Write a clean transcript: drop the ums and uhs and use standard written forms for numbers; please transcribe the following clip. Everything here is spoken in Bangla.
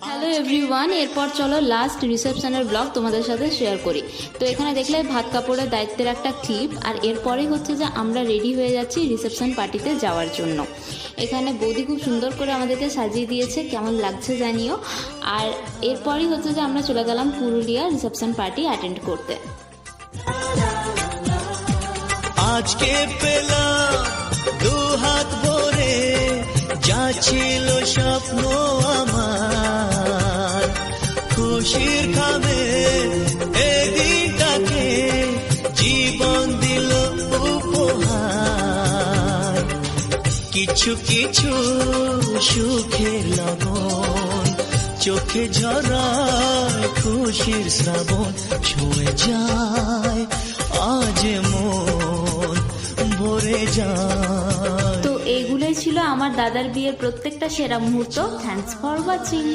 হ্যালো এভরিওয়ান, এরপর চলো লাস্ট রিসেপশনের ব্লগ তোমাদের সাথে শেয়ার করি। তো এখানে দেখলে ভাত কাপড়ের দায়িত্বের একটা ক্লিপ, আর এরপরেই হচ্ছে যে আমরা রেডি হয়ে যাচ্ছি রিসেপশন পার্টিতে যাওয়ার জন্য। এখানে বৌদি খুব সুন্দর করে আমাদেরকে সাজিয়ে দিয়েছে, কেমন লাগছে জানিও। আর এরপরই হচ্ছে যে আমরা চলে গেলাম পুরুলিয়া রিসেপশন পার্টি অ্যাটেন্ড করতে। আজকে পেলাম দু হাত ভরে যা ছিল স্বপ্ন আমার, খুশির খাবে এই দিনটাকে জীবন দিল উপহার। কিছু কিছু সুখের লবণ চোখে ঝরায় খুশির শ্রাবণ, ছুঁয়ে যায় আজ মন ভরে যায়। তো এইগুলোই ছিল আমার দাদার বিয়ের প্রত্যেকটা সেরা মুহূর্ত। Thanks for watching.